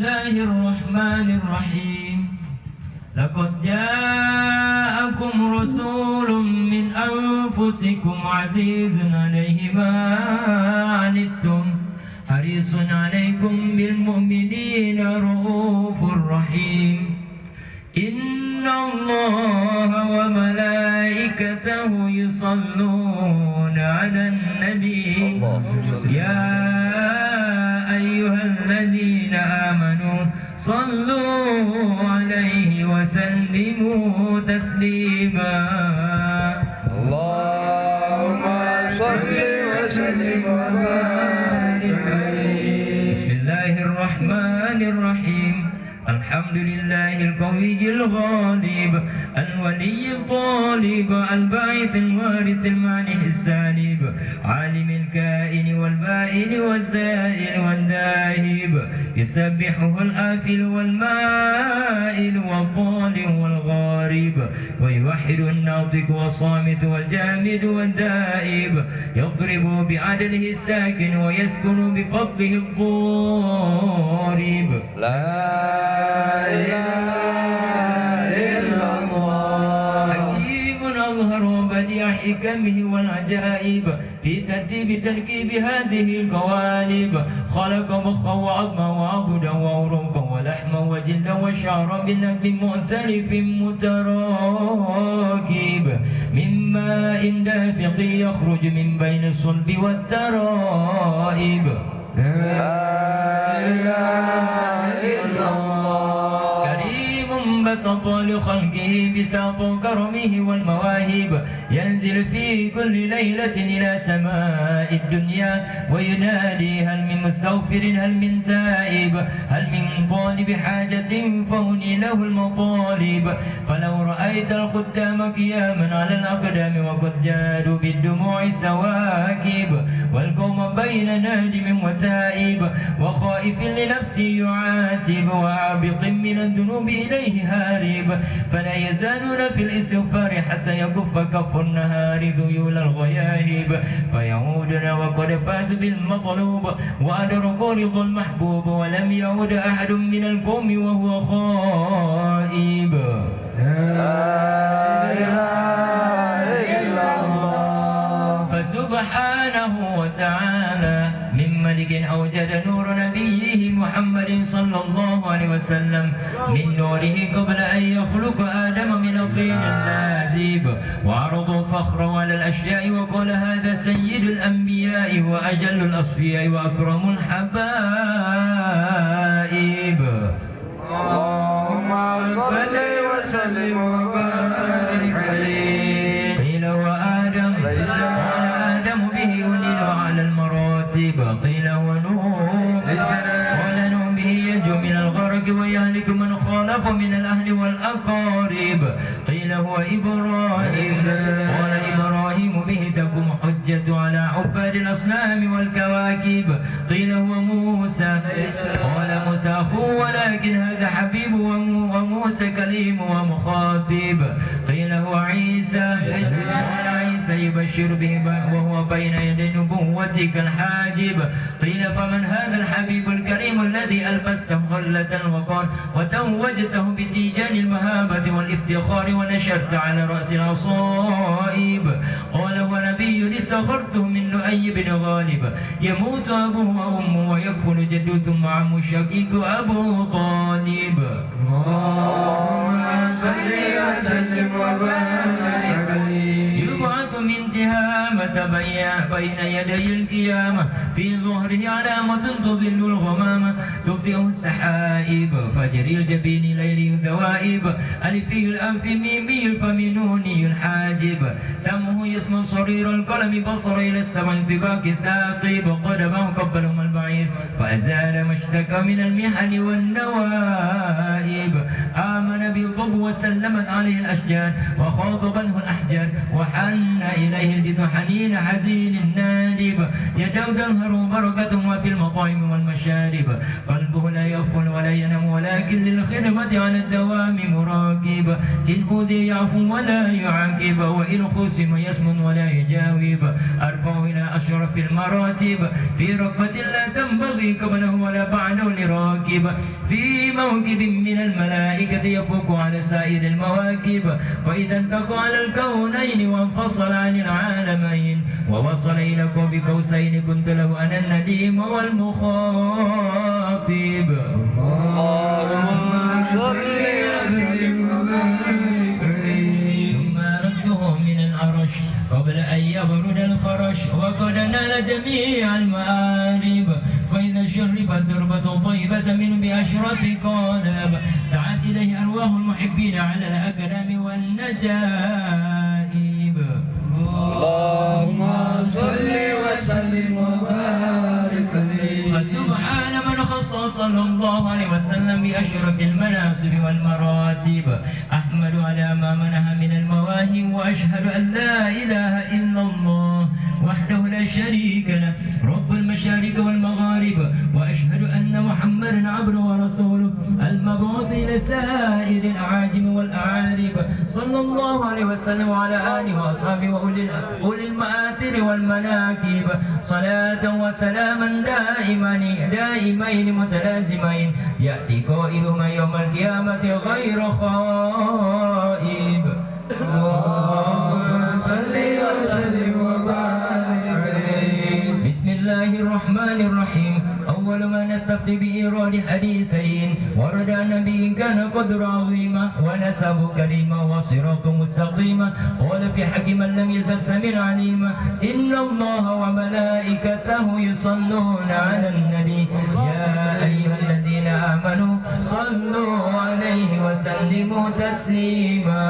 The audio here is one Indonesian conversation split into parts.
الله الرحمن الرحيم لقد جاءكم رسول من أنفسكم عزيز عليه ما عنتم حريص عليكم بالمؤمنين رؤوف رحيم إن الله وملائكته يصلون على النبي يا أيها الذين آمنوا صلوا عليه وسلموا تسليما اللهم صل وسلم وبارك عليه. بسم الله الرحمن الرحيم الحمد لله القوي الغالب الولي الطالب الباعث الوارث المانح السالب عالم الكائن والبائن والزائل والذاهب يسبحه الآكل والمائل والظالم والغارب ويوحد الناطق والصامت والجامد والدائب يضرب بعدله الساكن ويسكن بفضله الضارب لا إله إلا الله. حكيم أظهر بديع حكمه والعجائب في تركيب هذه القوالب خلق مخا وعظما وعبدا وعروقا ولحما وجلدا وشعرا بنفس مؤتلف متراكب من ماء دافق يخرج من بين الصلب والترائب لا إله إلا الله. كريم بسط لخلقه بساط كرمه والمواهب ينزل في كل ليلة إلى سماء الدنيا وينادي هل من مستغفر هل من تائب هل من طالب حاجة فهني له المطالب فلو رأيت الخدام قياما على الأقدام وقد جادوا بالدموع سواكب والقوم بين نادم وتائب وخائف لنفسه يعاتب وعابق من الذنوب إليه هارب فلا يزالون في الاستغفار حتى يكف كف النهار ذيول الغياهب فيعودون وقد فازوا بالمطلوب وأدركوا رضا المحبوب ولم يعود أحد من القوم وهو خائب لا إله إلا الله. فسبحانه وتعالى من ملك أوجد نور نبيه محمد صلى الله عليه وسلم من نوره قبل أن يخلق آدم من الطين اللازب وعرض فخر على الأشياء وقال هذا سيد الأنبياء وأجل الأصفياء وأكرم الحبائب اللهم صل وسلم وبارك عليه. قيل هو آدم آدم به أنزل على المراتب قيل هو نوح قال نوح به ينجو من الغرق ويهلك من خالف من الأهل والأقارب قيل هو إبراهيم قال إبراهيم به تقوم حجة على عباد الأصنام والكواكب قيل هو موسى قال موسى أخوه ولكن هذا حبيب وموسى كليم ومخاطب قيل هو عيسى قال عيسى يبشر به وهو بين يدي نبوتك الحاجب قيل فمن هذا الحبيب الكريم الذي ألبسته غلة الوقار وتوجته بتيجان المهابة والافتخار ونشرت على رأس العصائب قال هو نبي استغفرته من لؤي بن غالب يموت أبوه وأمه ويكفل جده ثم عمه الشقيق أبو طالب اللهم صل وسلم وبارك عليه. يبعث من تهامة بين يدي القيامة في ظهره علامة تظل الغمامة تبدئ السحائب فجري الجبين ليلي الذوائب ألفي الأنف ميمي الفم نوني الحاجب سمه يسمى صرير القلم بصر إلى السماء انطباق الثاقب قدمه قبلهم البعير فأزال ما اشتكى من المحن والنوائب آمن بالضب وسلمت عليه الأشجار وخاطبته الأحجار وحن إليه الجد حنين حزين نادب يدعو تظهر بركتهما في المطاعم والمشارب قلبه لا يغفل ولا ينام ولكن للخدمة على الدوام مراقب إن أوذي يعفو ولا يعاقب وإن خصم يسمن ولا يجاوب أرفع إلى أشرف المراتب في ركبة لا تنبغي ينبغي قبله ولا بعده لراكب في موكب من الملائكة يفوق على سائر المواكب وإذا انتقى على الكونين وانفصل عن العالمين ووصل إلى قاب قوسين كنت له أنا النديم والمخاطب. اللهم صل وسلم وبارك عليه. ثم رده من العرش قبل أن يبرد الفرش وقد نال جميع المآرب فإذا شربت تربة طيبة منه بأشرف قالب سعت إليه أرواح المحبين على الأكرام والنجائب. اللهم صل وسلم وبارك عليه. فسبحان من خص صلى الله عليه وسلم بأشرف المناصب والمراتب. أحمد على ما منح من المواهب وأشهد أن لا إله إلا الله وحده لا شريك له رب المشارق والمغارب وأشهد أن محمدا عبده ورسوله المبعوث إلى سائر الأعاجم والأعارب صلى الله عليه وسلم وعلى آله وأصحابه وأولي المآثر والمناكب صلاة وسلاما دائمين متلازمين يأتي قائلهما يوم القيامة غير خائب. اللهم صل وسلم وبارك عليه. بسم الله الرحمن الرحيم. أول ما نستفتي بإيراد حديثين ورد النبي كان قدر عظيما ونسب كريما وصراط مستقيما قال في حق من لم يزل سميع عليما إن الله وملائكته يصلون على النبي يا أيها الذين آمنوا صلوا عليه وسلموا تسليما.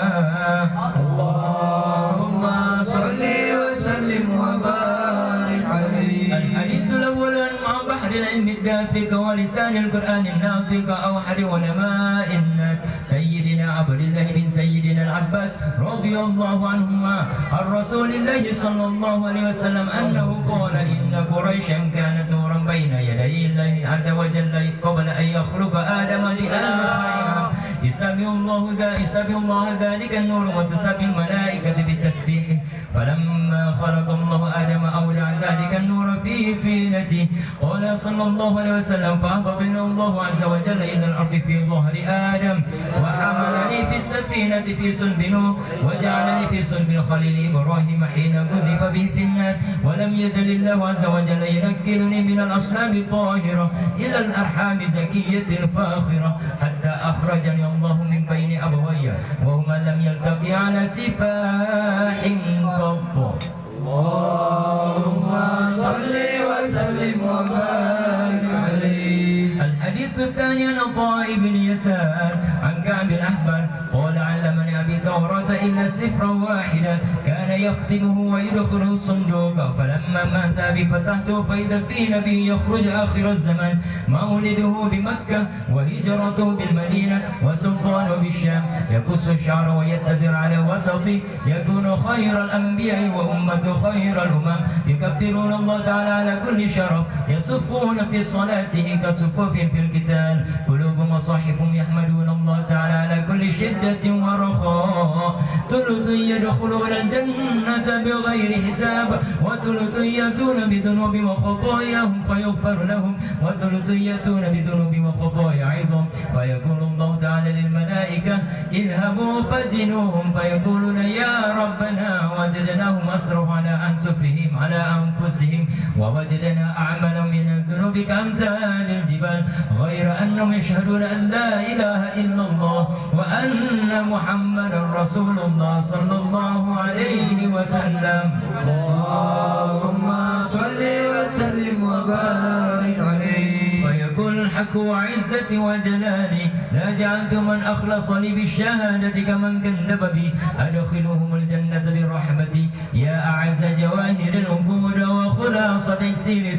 اللهم صل وسلم وبارك عليه. الحديث الأول مع بحر العلم الدافق ولسان القرآن الناطق أو أحد علماء الناس سيدنا عبد الله بن سيدنا العباس رضي الله عنهما عن رسول الله صلى الله عليه وسلم أنه قال إن قريشا كانت نورا بين يدي الله عز وجل قبل أن يخلق آدم لآدم يسبح الله ذلك النور وتسبح الملائكة بالتسبيح فلما خلق الله آدم أودع ذلك النور في فينته قال صلى الله عليه وسلم فأهبطنا الله عز وجل إلى الأرض في ظهر آدم وحملني في السفينة في صلب نوح وجعلني في صلب الخليل إبراهيم حين قذف به في النار ولم يزل الله عز وجل ينكرني من الأصلاب الطاهرة إلى الأرحام زكية الفاخرة حتى أخرجني الله من بين أبوي وهما لم يلتقيا على سفاح قط. اللهم صل وسلم وبارك عليه. الحديث الثاني عن عطاء بن يسار عن كعب الأحبر قال علمني أبي ثورة إلا سفرا واحدا كان يختمه ويدخله الصندوق فلما مات أبي فتحته فإذا في نبي يخرج آخر الزمان مولده بمكة وهجرته بالمدينة وسلطانه بالشام يقص الشعر ويتزر على الوسط يكون خير الأنبياء وأمة خير الأمم يكبرون الله تعالى على كل شرف يصفون في صلاته كصفوف في القتال قلوب مصاحفهم يحمدون الله تعالى على كل شدة ورخاء ثلث يدخلون الجنة بغير حساب وثلث يأتون بذنوب وخطاياهم فيغفر لهم وثلث يأتون بذنوب وخطايا عظم فيقول الله تعالى للملائكة اذهبوا فزنوهم فيقولون يا ربنا وجدناهم أسرف على أنفسهم ووجدنا أعمل من الذنوب كأمثال الجبال غير أنهم يشهدون أن لا إله إلا الله وأن محمدا رسول الله صلى الله عليه وسلم. اللهم صل وسلم وبارك عليه. ويقول الحق وعزتي وجلالي لا جعلت من أخلص لي بالشهادة كمن كذب بي أدخلهم الجنة برحمتي يا أعز جواهر الوجود وخلاصة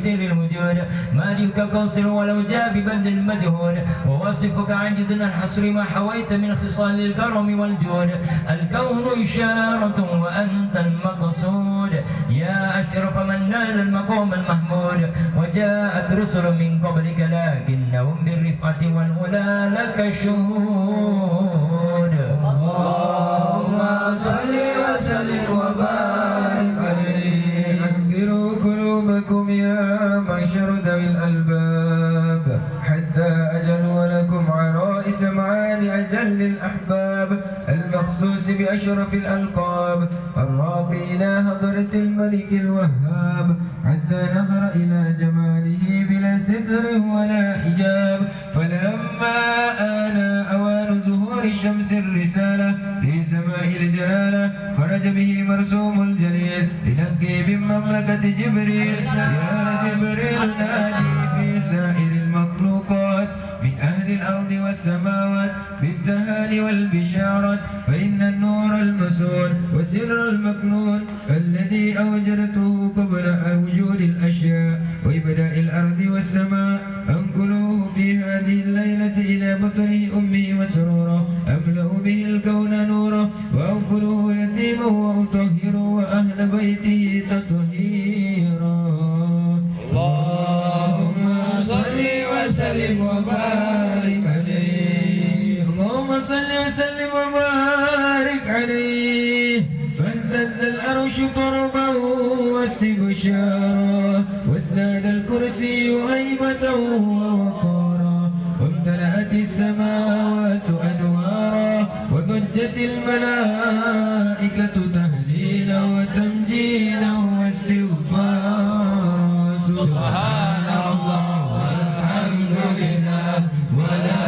سير الوجود مالك قصر ولو جاء ببذل المجهود ووصفك عجز عن حصر ما حويت من خصال الكرم والجود الكون إشارة وأنت المقصود يا أشرف من نال المقام المحمود وجاءت رسل من قبلك لكنهم بالرفعة والأولى لك شهود. اللهم صل وسلم وبارك عليه. أنكروا قلوبكم يا معشر ذوي الألباب حتى أجلوا لكم عرائس معاني أجل الأحباب المخصوص بأشرف الألقاب الراقي إلى حضرة الملك الوهاب حتى نظر إلى جماله بلا ستر ولا حجاب فلما آن أوان ظهور الشمس الرسالة في سماء الجلالة خرج به مرسوم الجليل لنقي من مملكة جبريل يا جبريل نادي في سائر المخلوقات من أهل الأرض والسماوات بالتهاني والبشارات فإن النور المسون وسر المكنون الذي أوجدته قبل وجود الأشياء وإبداء الأرض والسماء أنقلوه في هذه الليلة إلى بطن أمه مسرورا أملأ به الكون نورا وأنقلوه يتيما وأطهره وأهل بيته تطهيرا اللهم صل وسلم وبارك عليه اللهم صل وسلم وبارك عليه فاهتز الأرش طربا واستبشارا وازداد الكرسي هيبة ووقارا وامتلأت السماوات أنوارا وضجت الملائكة تهليلا وتمجيدا واستغفارا سبحان الله والحمد لله ولا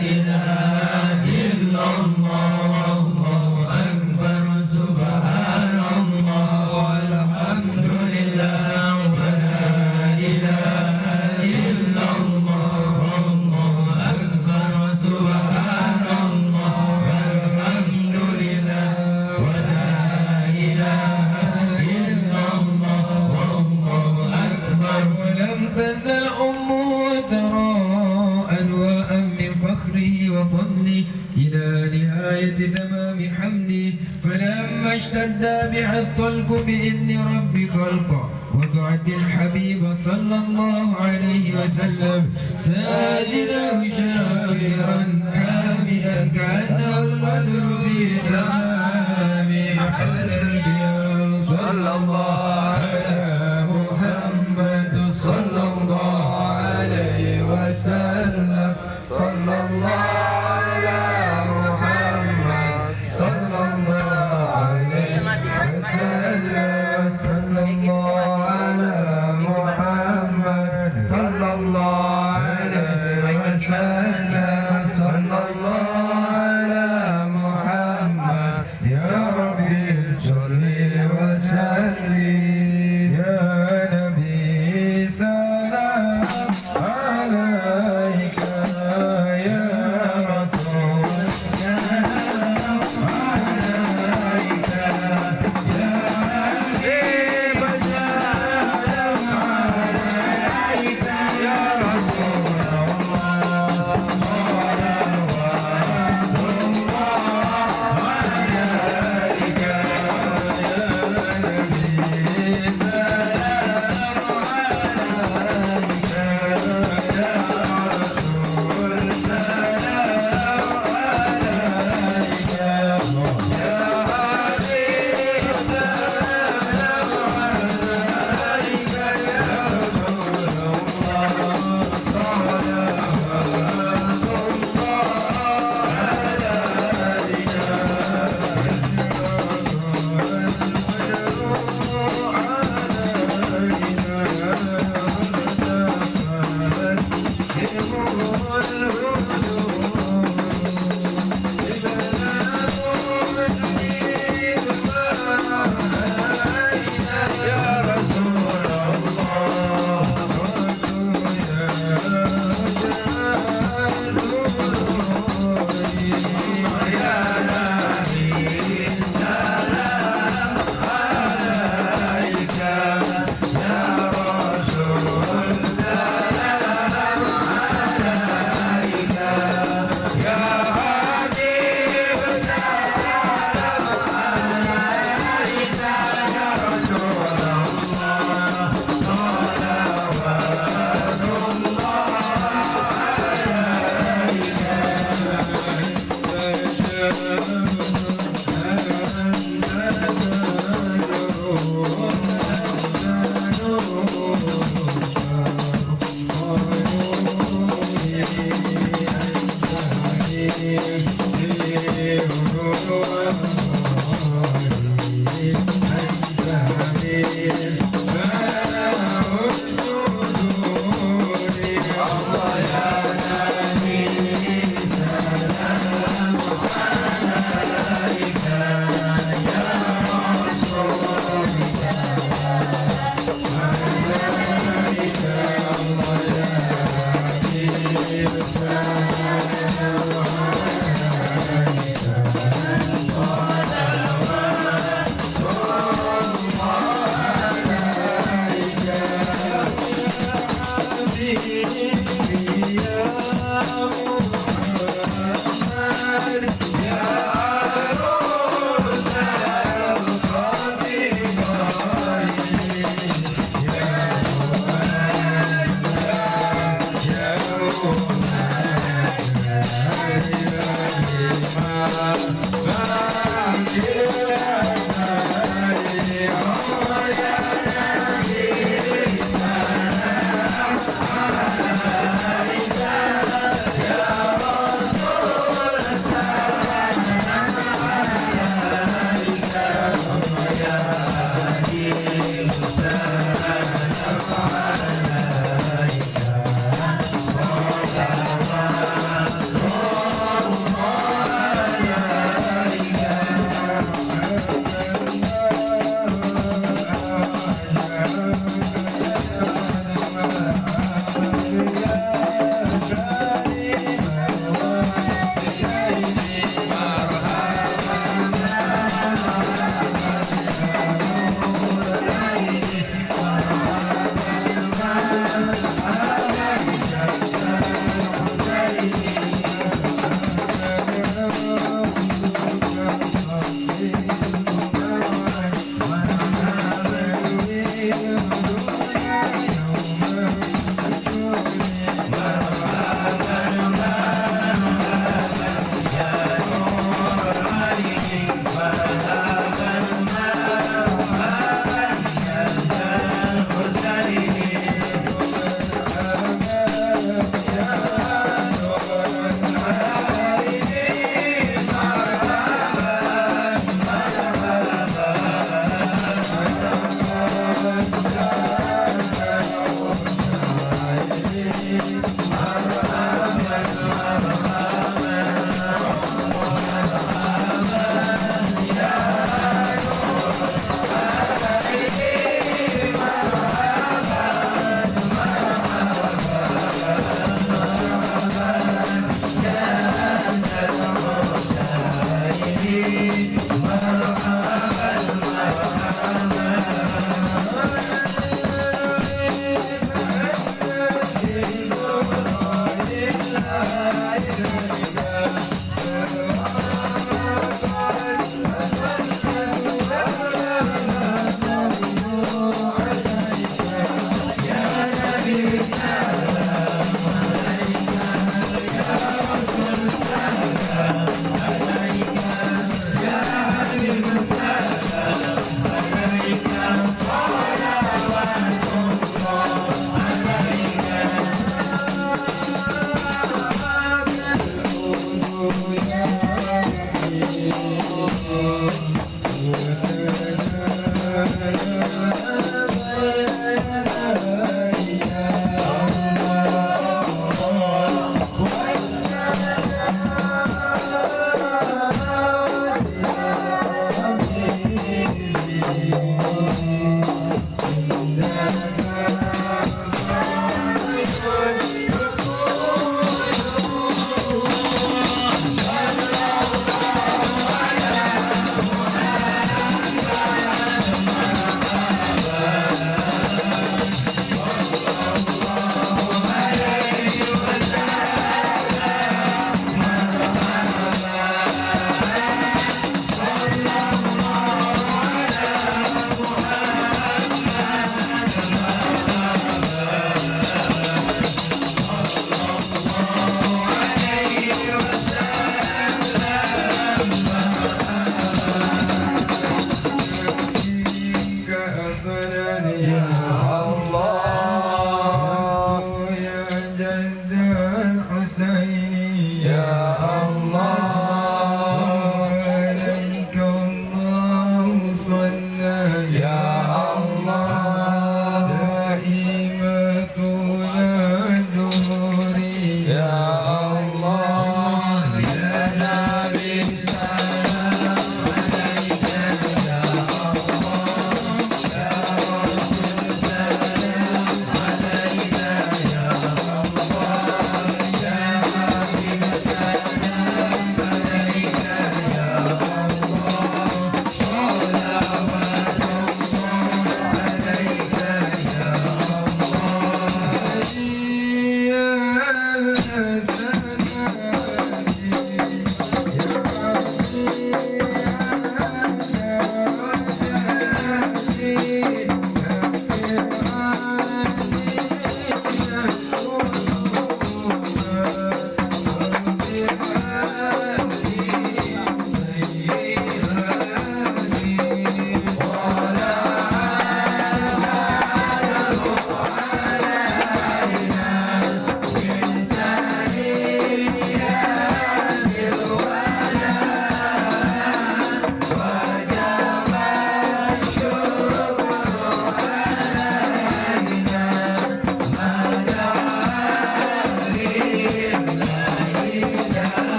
إله إلا الله والله أكبر سبحان الله والحمد لله ولا إله إلا الله والله أكبر سبحان الله والحمد لله ولا إله إلا الله والله أكبر ولم تزل أمه ترى أنواء من فخره وفضله إلى نهاية تمام حمده فلما اشتد بها الطلق بإذن رب خلقه وقعت الحبيب صلى الله عليه وسلم ساجدا شاكرا حامدا كأنه البدر في تمام حلقه صلى الله على محمد صلى الله عليه وسلم صلى الله على محمد صلى الله عليه وسلم صلى الله على محمد صلى الله عليه وسلم صلى الله على محمد يا ربي صل وسلم يا نبي سلام عليك يا رسول سلام عليك يا حبيب سلام عليك يا رسول الله Ya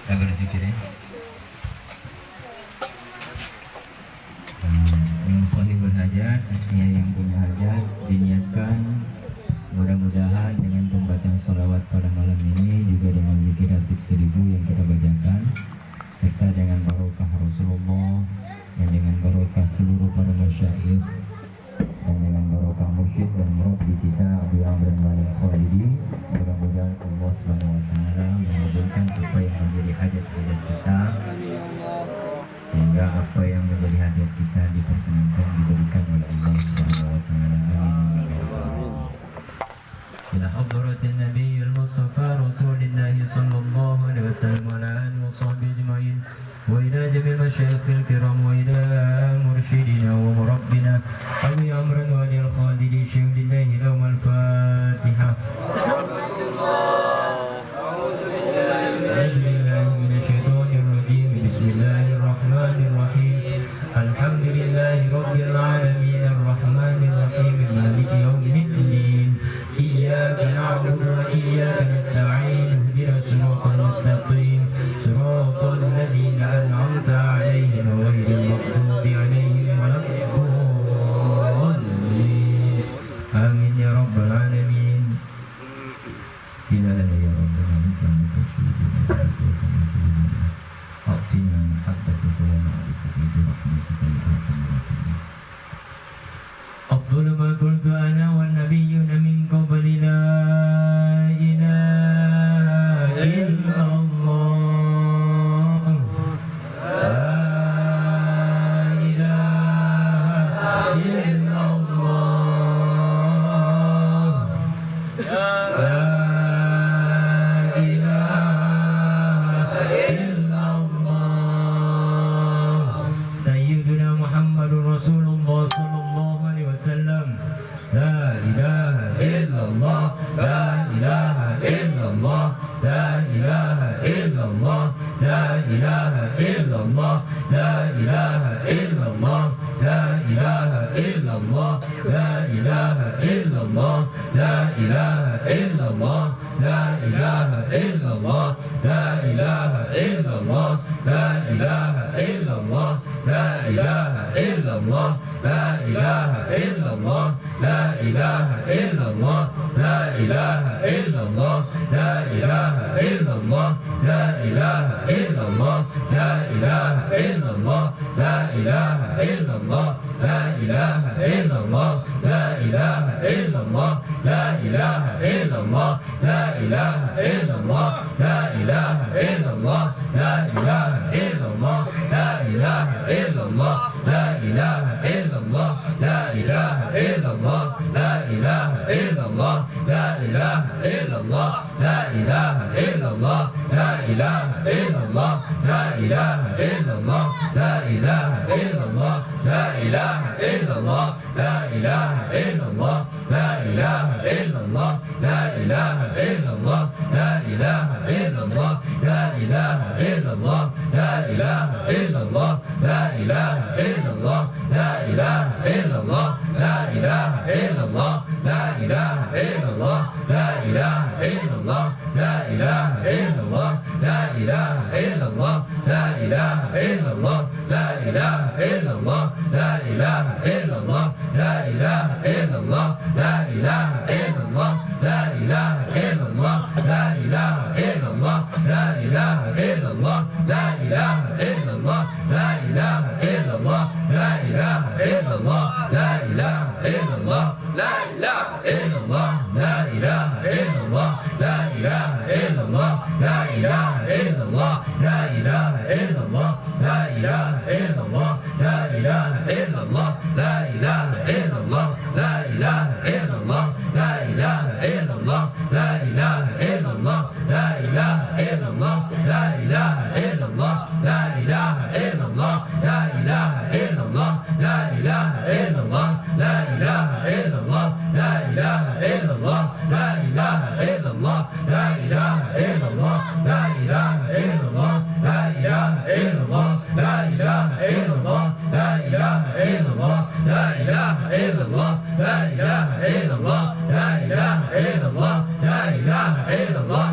Kita berzikir ya. Yang sahibul hajat, artinya yang punya hajat, diniatkan mudah-mudahan dengan pembacaan sholawat pada malam ini juga dengan zikir hati 1000 yang kita bacakan, serta dengan barokah Rasulullah dan dengan barokah seluruh para masyayikh dan dengan barokah mursyid dan murabbi kita Abu Amr bin Khalidi, mudah-mudahan Allah Subhanahu wa taala mengabulkan apa yang menjadi hajat-hajat kita, sehingga apa yang menjadi hajat kita diperkenankan diberikan oleh Allah Subhanahu wa taala. Amin. Ila hadratin nabiyil mustafa rasulillahi sallallahu alaihi wasallam wa ala alihi wa sahbihi ajma'in wa ila jami'il masyayikhil kiram wa ila mursyidina wa murabbina Abu Amr bin Khalidi syuhdillahi lahumul Fatihah. Bismillahirrahmanirrahim. Alhamdulillahi rabbil alamin arrahmanir rahim maliki yaumiddin. Iyyaka na'budu wa iyyaka nasta'in. Ihdinas siratal mustaqim. Siratal ladzina an'amta 'alaihim ghairil maghdubi 'alaihim waladdallin. Amin ya rabbal alamin. Ila ya rabbal alamin. أعطنا محبتك ومعرفتك برحمتك يا أرحم الراحمين. أفضل ما قلت أنا والنبيون من قبل لا إله إلا الله لا إله إلا الله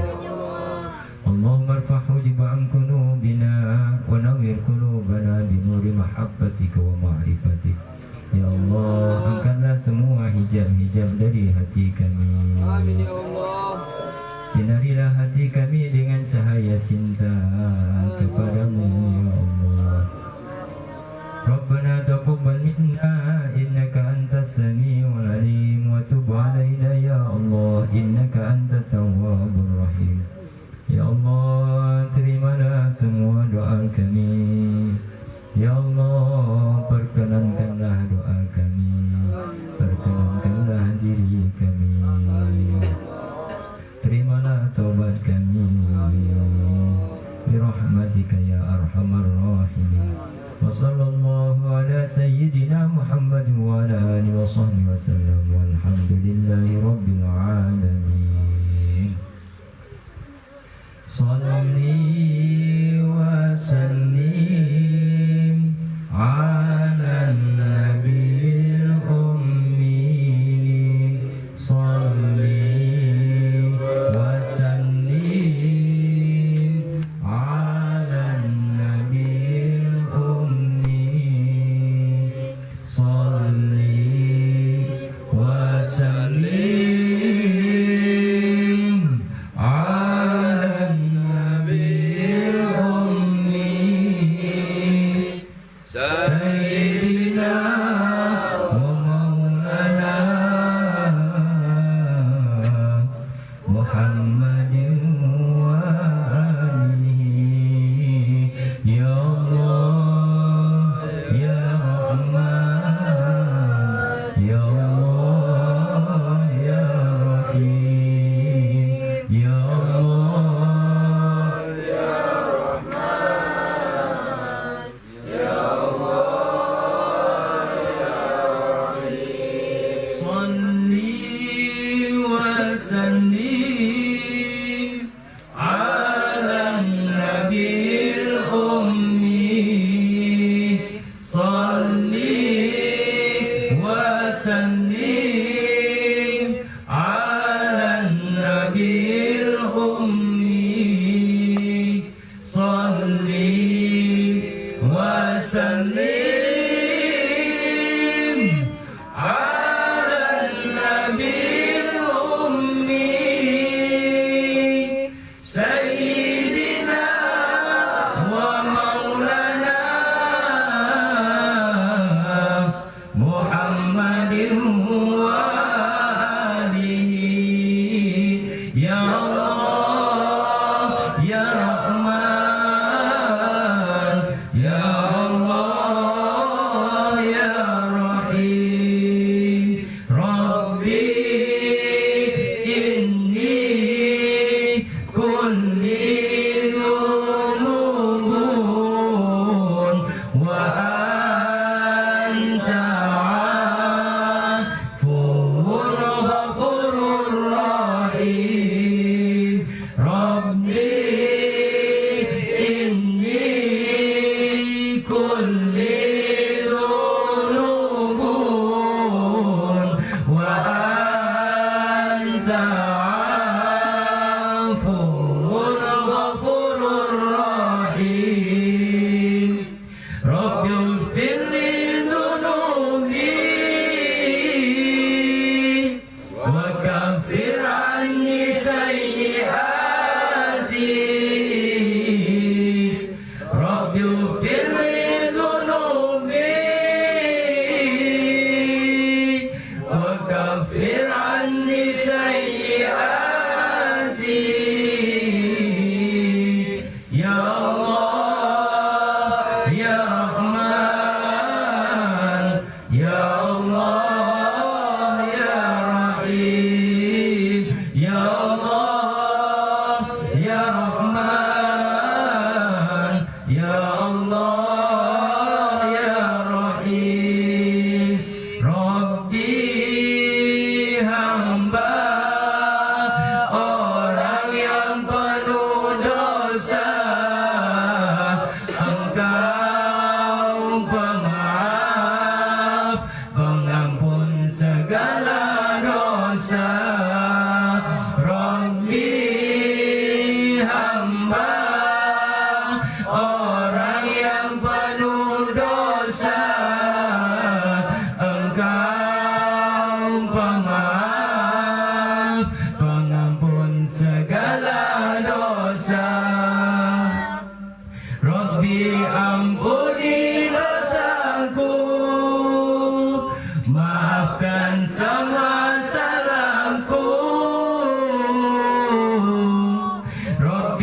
Ya Allah, terimalah semua doa kami. Ya Allah, perkenankanlah doa kami, perkenankanlah diri kami. Terimalah taubat kami, birahmatika ya arhamar rahimin. Wa sallallahu ala sayyidina Muhammad wa ala alihi wa sahbihi wa sallam, walhamdulillahi rabbil alamin. Salli wa sallim ala nabil ummi. Salli wa sallim ala nabil ummi. Salli wa sallim ala nabil ummi. Sayyidina wa maulana Muhammadin wa alihi. Ya Allah, ya Rahman, ya Allah, ya Rahim. Ya Allah, salli wa sallim ala nabil ummi. Salli wa sallim ala nabil ummi. Salli wa sallim ala nabil ummi. Sayyidina wa maulana Muhammadin wa alihi. Ya Allah, ya Rahman, ya Allah, ya Rahim. Rabbi inni kulli dhunubun wa anta afuwwun ghafurur rahim. Rabbi inni kulli dhunubun wa anta afuwwun ghafurur rahim. Rabbi ighfir li dhunubi wa kaffir anni sayyi'ati. Rabbi ighfir li dhunubi wa kaffir anni sayyi'ati. Ya Allah, ya Rahman, ya Allah, ya Rahim. Ya Allah, ya Rahman, ya Allah, ya Rahim. Rabbi, hamba orang yang penuh dosa, Engkau pemaaf, pengampun segala dosa. Rabbi, hamba orang yang penuh dosa, Engkau pemaaf, pengampun segala dosa. Rabbi, ampuni dosaku, maafkan semua salahku. Rabbi,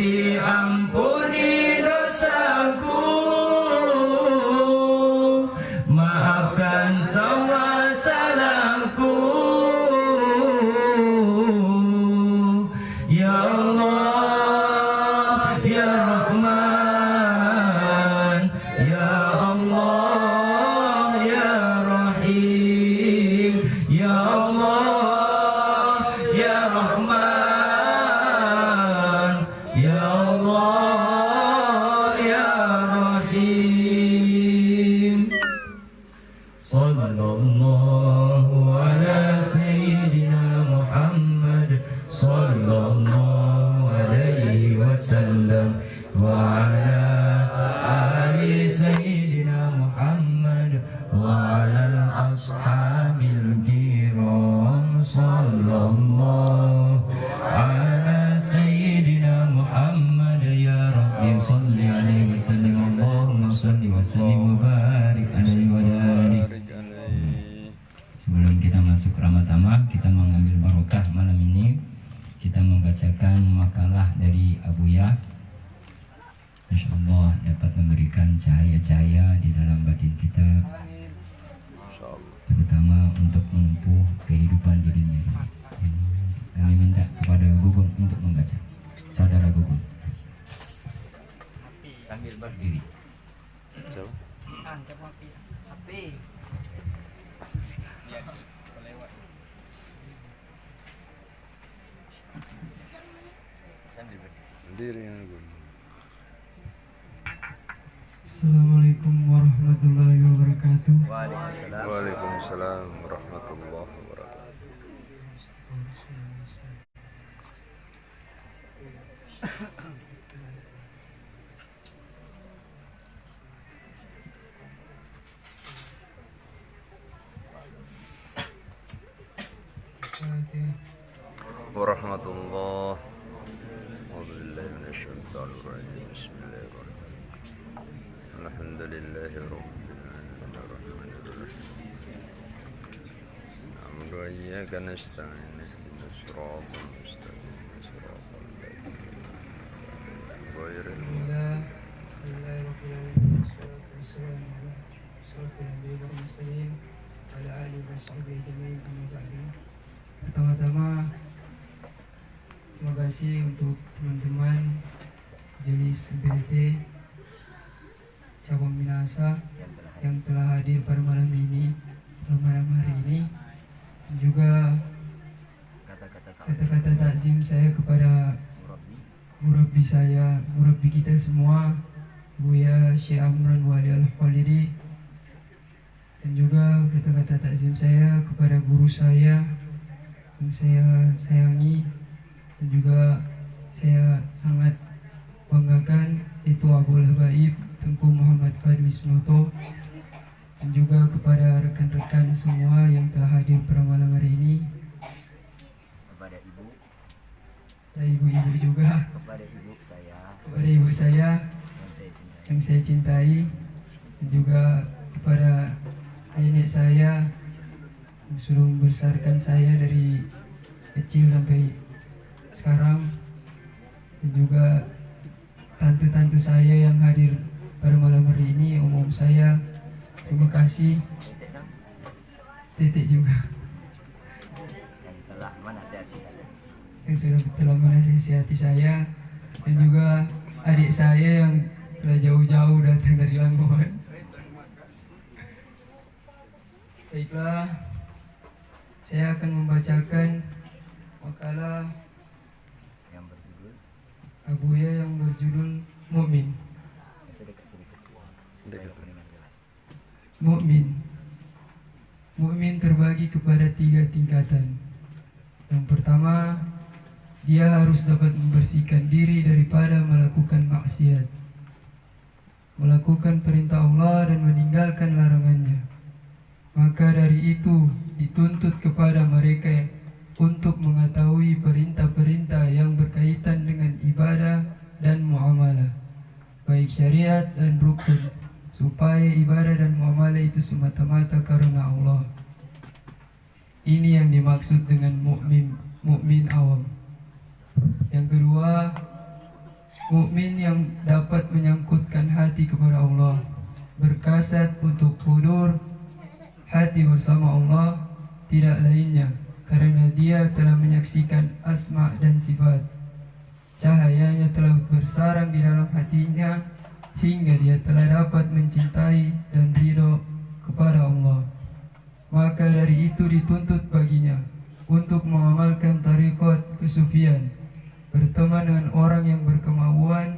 الله يا رحيم صلى الله على سيدنا محمد صلى الله عليه وسلم وعلى آل سيدنا محمد وعلى الأصحاب الكرام صلى الله على سيدنا محمد يا ربي صل عليه وسلم اللهم صل وسلم وبارك عليه وعلى آله. Sebelum kita masuk Ramadhan, kita mengambil barokah malam ini. Kita membacakan makalah dari Abuya. Insya Allah dapat memberikan cahaya-cahaya di dalam batin kita, terutama untuk menempuh kehidupan di dunia ini. Kami minta kepada Gugun untuk membaca. Saudara Gugun, sambil berdiri. Assalamualaikum warahmatullahi wabarakatuh. Waalaikumsalam warahmatullahi wabarakatuh. Warahmatullah. A'udzubillahi minasyaitonir rajim. Bismillahirrahmanirrahim. Alhamdulillahi rabbil alamin arrahmanir rahim. Na'budu wa iyyaka nasta'in ihdinas siratal mustaqim siratal ladzina an'amta 'alaihim Pertama-tama terima kasih untuk teman-teman jenis BT cabang Minasa yang telah hadir pada malam hari ini. Juga kata-kata takzim saya kepada murabbi saya, murabbi kita semua, Buya Syekh Amran Wali Al-Khalidi, dan juga kata-kata takzim saya kepada guru saya yang saya sayangi dan juga saya sangat banggakan, itu Abul Habaib Tengku Muhammad Fadlis Noto, dan juga kepada rekan-rekan semua yang telah hadir pada malam hari ini, kepada ibu, dan ibu-ibu juga, kepada ibu saya yang saya cintai, dan juga kepada nenek saya yang sudah membesarkan saya dari kecil sampai sekarang, dan juga tante-tante saya yang hadir pada malam hari ini, om saya, terima kasih. Titik juga yang telah menasihati saya. yang sudah telah menasihati saya, dan juga adik saya yang telah jauh-jauh datang dari Lamongan. Baiklah, saya akan membacakan makalah Yang berjudul Abuya yang berjudul Mukmin. sedikit supaya mendengar jelas. Mukmin terbagi kepada 3 tingkatan. Yang pertama, dia harus dapat membersihkan diri daripada melakukan maksiat, melakukan perintah Allah dan meninggalkan larangannya. Maka dari itu dituntut kepada mereka untuk mengetahui perintah-perintah yang berkaitan dengan ibadah dan muamalah, baik syariat dan rukun, supaya ibadah dan muamalah itu semata-mata karena Allah. Ini yang dimaksud dengan mukmin awam. Yang kedua, mukmin yang dapat menyangkutkan hati kepada Allah, berkasat untuk hudur hati bersama Allah, tidak lainnya karena dia telah menyaksikan asma dan sifat. Cahayanya telah bersarang di dalam hatinya hingga dia telah dapat mencintai dan ridho kepada Allah. Maka dari itu dituntut baginya untuk mengamalkan tarekat kesufian, berteman dengan orang yang berkemauan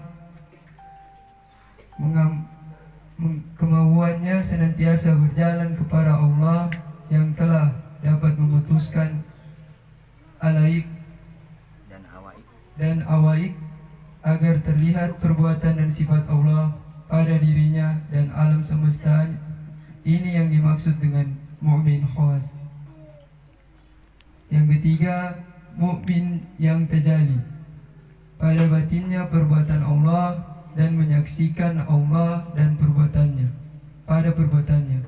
terlihat perbuatan dan sifat Allah pada dirinya dan alam semesta. Ini yang dimaksud dengan mukmin khawas. Yang ketiga, mukmin yang tajalli. Pada batinnya perbuatan Allah dan menyaksikan Allah dan perbuatannya pada perbuatannya.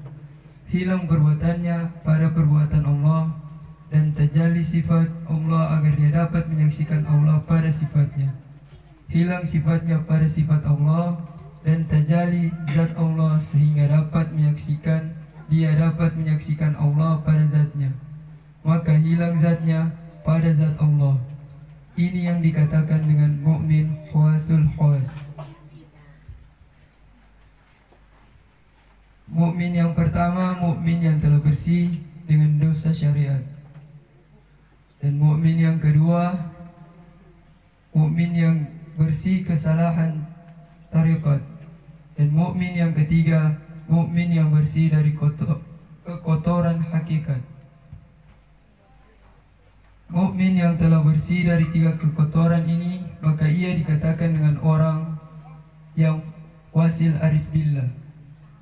Hilang perbuatannya pada perbuatan Allah dan tajalli sifat Allah agar dia dapat menyaksikan Allah pada sifatnya. Hilang sifatnya pada sifat Allah dan tajalli zat Allah sehingga dia dapat menyaksikan Allah pada zatnya. Maka hilang zatnya pada zat Allah. Ini yang dikatakan dengan mukmin khawasul khawas. Mukmin yang pertama, mukmin yang telah bersih dengan dosa syariat. Dan mukmin yang kedua, mukmin yang bersih kesalahan tariqat. Dan mukmin yang ketiga, mukmin yang bersih dari kekotoran hakikat. Mukmin yang telah bersih dari tiga kekotoran ini, maka ia dikatakan dengan orang yang wasil arif billah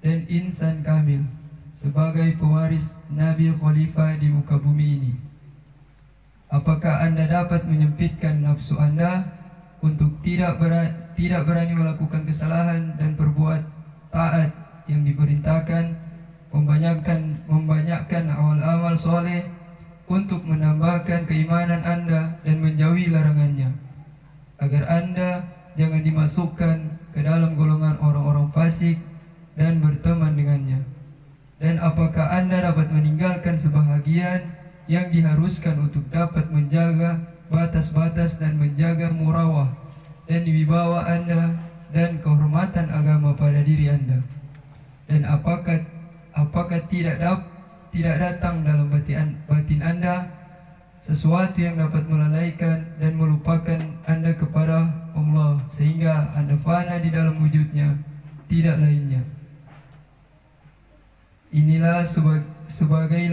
dan insan kamil sebagai pewaris Nabi Khalifah di muka bumi ini. Apakah Anda dapat menyempitkan nafsu Anda untuk tidak berani melakukan kesalahan dan berbuat taat yang diperintahkan, membanyakkan amal-amal soleh untuk menambahkan keimanan Anda dan menjauhi larangannya, agar Anda jangan dimasukkan ke dalam golongan orang-orang fasik dan berteman dengannya? Dan apakah Anda dapat meninggalkan sebahagian yang diharuskan untuk dapat menjaga batas-batas dan menjaga murawah dan wibawa Anda dan kehormatan agama pada diri Anda? Dan apakah tidak datang dalam batin Anda sesuatu yang dapat melalaikan dan melupakan Anda kepada Allah sehingga Anda fana di dalam wujudnya, tidak lainnya? Inilah sebagai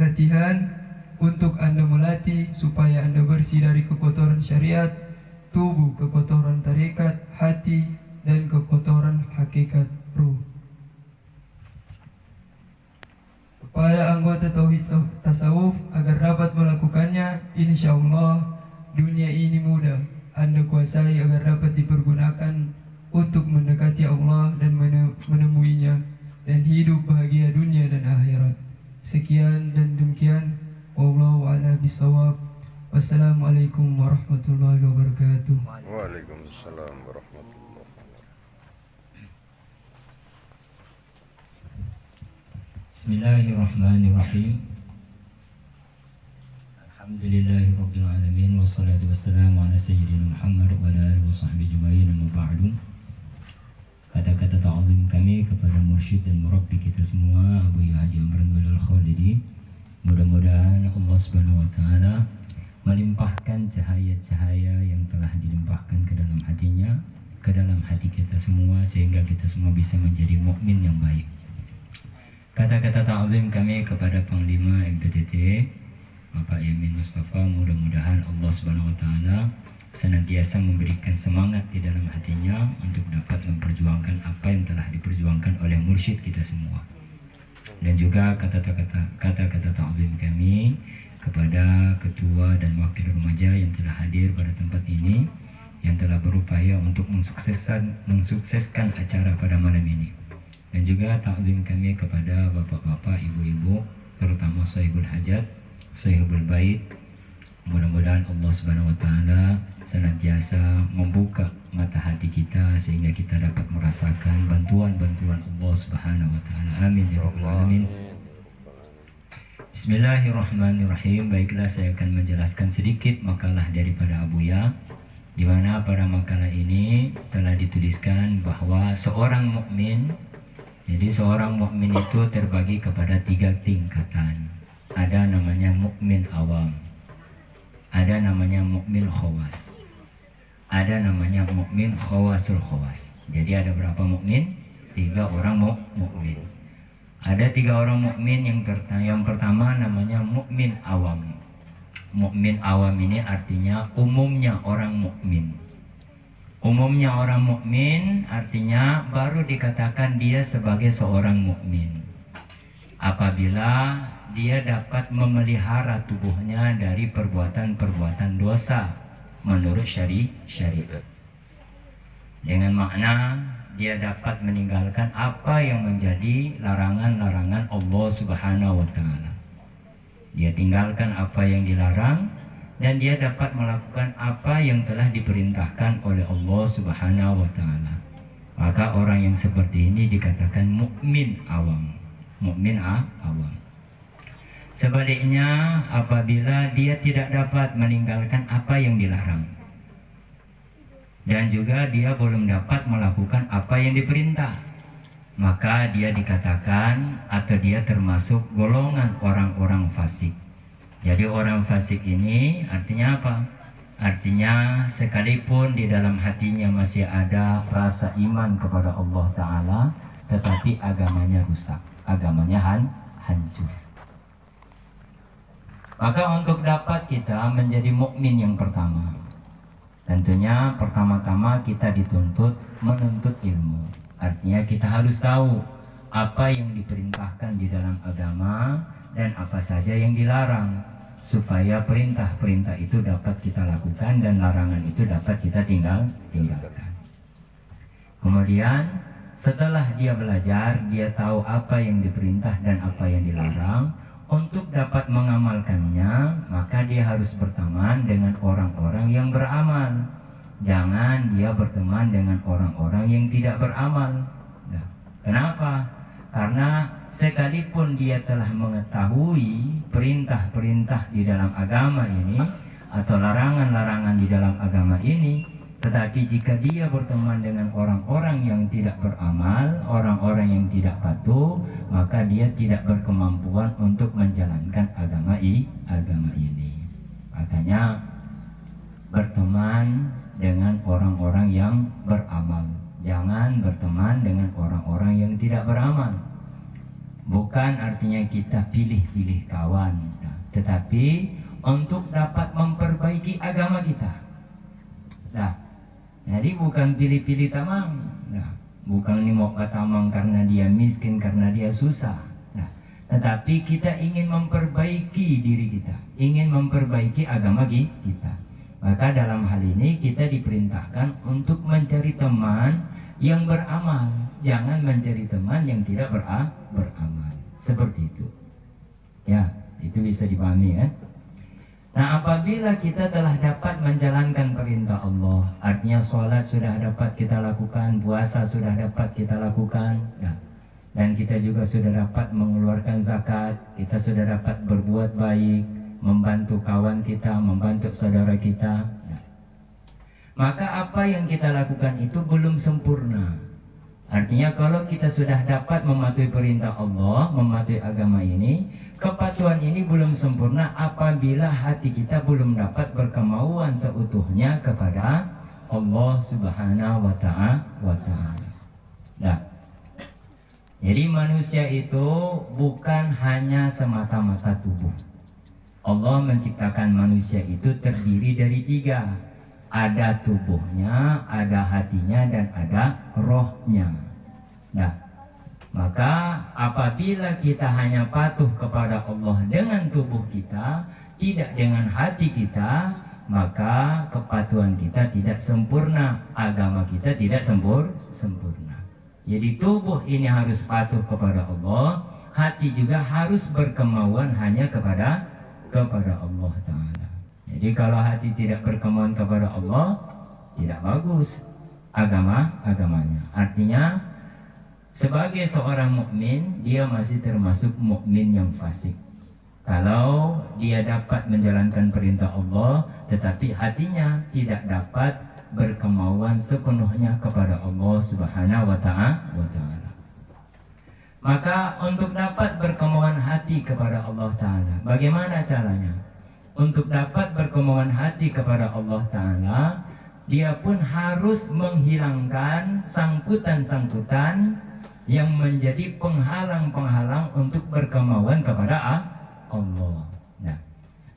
latihan untuk Anda melatih supaya Anda bersih dari kekotoran syariat, tubuh, kekotoran tarekat, hati, dan kekotoran hakikat ruh. Kepada anggota tauhid tasawuf agar dapat melakukannya, insyaallah dunia ini mudah Anda kuasai agar dapat dipergunakan untuk mendekati Allah dan menemuinya dan hidup bahagia dunia dan akhirat. Sekian dan demikian, wallahu a'lam bishawab. Wassalamualaikum warahmatullahi wabarakatuh. Waalaikumsalam warahmatullahi wabarakatuh. Bismillahirrahmanirrahim. Alhamdulillahirabbil alamin wassalatu wassalamu ala sayyidina Muhammad wa ala alihi washabbihi ajmain, amma ba'du. Kata-kata ta'zim kami kepada mursyid dan murabbi kita semua, Abu Haji Amran bin Al-Khalidi. Mudah-mudahan Allah Subhanahu wa taala melimpahkan cahaya-cahaya yang telah dilimpahkan ke dalam hatinya, ke dalam hati kita semua, sehingga kita semua bisa menjadi mukmin yang baik. Kata-kata ta'zim kami kepada Panglima MPTT Bapak Yamin Mustafa, mudah-mudahan Allah Subhanahu wa taala senantiasa memberikan semangat di dalam hatinya untuk dapat memperjuangkan apa yang telah diperjuangkan oleh mursyid kita semua. Dan juga kata-kata ta'zim kami kepada ketua dan wakil remaja yang telah hadir pada tempat ini, yang telah berupaya untuk mensukseskan acara pada malam ini. Dan juga ta'zim kami kepada bapak-bapak, ibu-ibu, terutama sahibul hajat, sahibul bait. Mudah-mudahan Allah Subhanahu wa taala senantiasa membuka mata hati kita sehingga kita dapat merasakan bantuan-bantuan Allah Subhanahu wa taala. Amin ya rabbal alamin. Bismillahirrahmanirrahim. Baiklah, saya akan menjelaskan sedikit makalah daripada Abuya, di mana pada makalah ini telah dituliskan bahwa seorang mukmin, jadi seorang mukmin itu terbagi kepada 3 tingkatan. Ada namanya mukmin awam, ada namanya mukmin khawas, ada namanya mukmin khawasul khawas. Jadi ada berapa mukmin? 3 orang mukmin. Ada 3 orang mukmin. Yang pertama namanya mukmin awam. Mukmin awam ini artinya umumnya orang mukmin. Umumnya orang mukmin artinya baru dikatakan dia sebagai seorang mukmin apabila dia dapat memelihara tubuhnya dari perbuatan-perbuatan dosa menurut syariat. Dengan makna dia dapat meninggalkan apa yang menjadi larangan-larangan Allah Subhanahu wa taala. Dia tinggalkan apa yang dilarang dan dia dapat melakukan apa yang telah diperintahkan oleh Allah Subhanahu wa taala. Maka orang yang seperti ini dikatakan mukmin awam. Mukmin awam. Sebaliknya, apabila dia tidak dapat meninggalkan apa yang dilarang dan juga dia belum dapat melakukan apa yang diperintah, maka dia dikatakan atau dia termasuk golongan orang-orang fasik. Jadi orang fasik ini artinya apa? Artinya sekalipun di dalam hatinya masih ada rasa iman kepada Allah Ta'ala, tetapi agamanya rusak, agamanya hancur. Maka untuk dapat kita menjadi mukmin yang pertama, tentunya pertama-tama kita dituntut menuntut ilmu. Artinya kita harus tahu apa yang diperintahkan di dalam agama dan apa saja yang dilarang, supaya perintah-perintah itu dapat kita lakukan dan larangan itu dapat kita tinggalkan. Kemudian setelah dia belajar, dia tahu apa yang diperintah dan apa yang dilarang. Untuk dapat mengamalkannya, maka dia harus berteman dengan orang-orang yang beramal. Jangan dia berteman dengan orang-orang yang tidak beramal. Nah, kenapa? Karena sekalipun dia telah mengetahui perintah-perintah di dalam agama ini atau larangan-larangan di dalam agama ini, tetapi jika dia berteman dengan orang-orang yang tidak beramal, orang-orang yang tidak patuh, maka dia tidak berkemampuan untuk menjalankan agama ini. Makanya berteman dengan orang-orang yang beramal. Jangan berteman dengan orang-orang yang tidak beramal. Bukan artinya kita pilih-pilih kawan, tetapi untuk dapat memperbaiki agama kita. Nah, jadi bukan pilih-pilih tamang. Nah, bukan ini mau tamang karena dia miskin, karena dia susah. Nah, tetapi kita ingin memperbaiki diri kita, ingin memperbaiki agama kita. Maka dalam hal ini kita diperintahkan untuk mencari teman yang beramal. Jangan mencari teman yang tidak beramal. Seperti itu. Ya, itu bisa dipahami kan? Nah, apabila kita telah dapat menjalankan perintah Allah, artinya sholat sudah dapat kita lakukan, puasa sudah dapat kita lakukan, dan kita juga sudah dapat mengeluarkan zakat, kita sudah dapat berbuat baik, membantu kawan kita, membantu saudara kita. Maka apa yang kita lakukan itu belum sempurna. Artinya kalau kita sudah dapat mematuhi perintah Allah, mematuhi agama ini, kepatuhan ini belum sempurna apabila hati kita belum dapat berkemauan seutuhnya kepada Allah Subhanahu wa ta'ala. Nah, jadi manusia itu bukan hanya semata-mata tubuh. Allah menciptakan manusia itu terdiri dari 3. Ada tubuhnya, ada hatinya, dan ada rohnya. Nah, maka apabila kita hanya patuh kepada Allah dengan tubuh kita, tidak dengan hati kita, maka kepatuhan kita tidak sempurna, agama kita tidak sempurna. Jadi tubuh ini harus patuh kepada Allah, hati juga harus berkemauan hanya kepada Allah Ta'ala. Jadi kalau hati tidak berkemauan kepada Allah, tidak bagus agamanya. Artinya sebagai seorang mukmin, dia masih termasuk mukmin yang fasik. Kalau dia dapat menjalankan perintah Allah, tetapi hatinya tidak dapat berkemauan sepenuhnya kepada Allah Subhanahu wa ta'ala. Maka untuk dapat berkemauan hati kepada Allah Ta'ala, bagaimana caranya? Untuk dapat berkemauan hati kepada Allah Ta'ala, dia pun harus menghilangkan sangkutan-sangkutan yang menjadi penghalang-penghalang untuk berkemauan kepada Allah. Nah,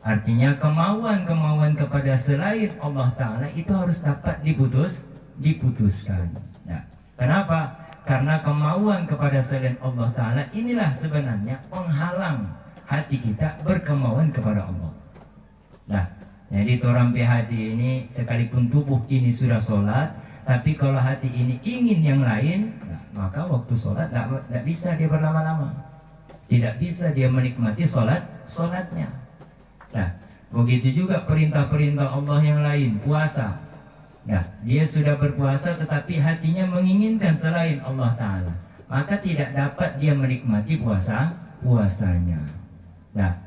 Artinya kemauan-kemauan kepada selain Allah Ta'ala itu harus dapat diputuskan. Nah, kenapa? Karena kemauan kepada selain Allah Ta'ala inilah sebenarnya penghalang hati kita berkemauan kepada Allah. Nah, jadi orang hati ini sekalipun tubuh ini sudah sholat, tapi kalau hati ini ingin yang lain, nah, maka waktu sholat tidak bisa dia berlama-lama, tidak bisa dia menikmati sholatnya. Nah, begitu juga perintah-perintah Allah yang lain, puasa. Nah, dia sudah berpuasa tetapi hatinya menginginkan selain Allah Ta'ala, maka tidak dapat dia menikmati puasanya. Nah,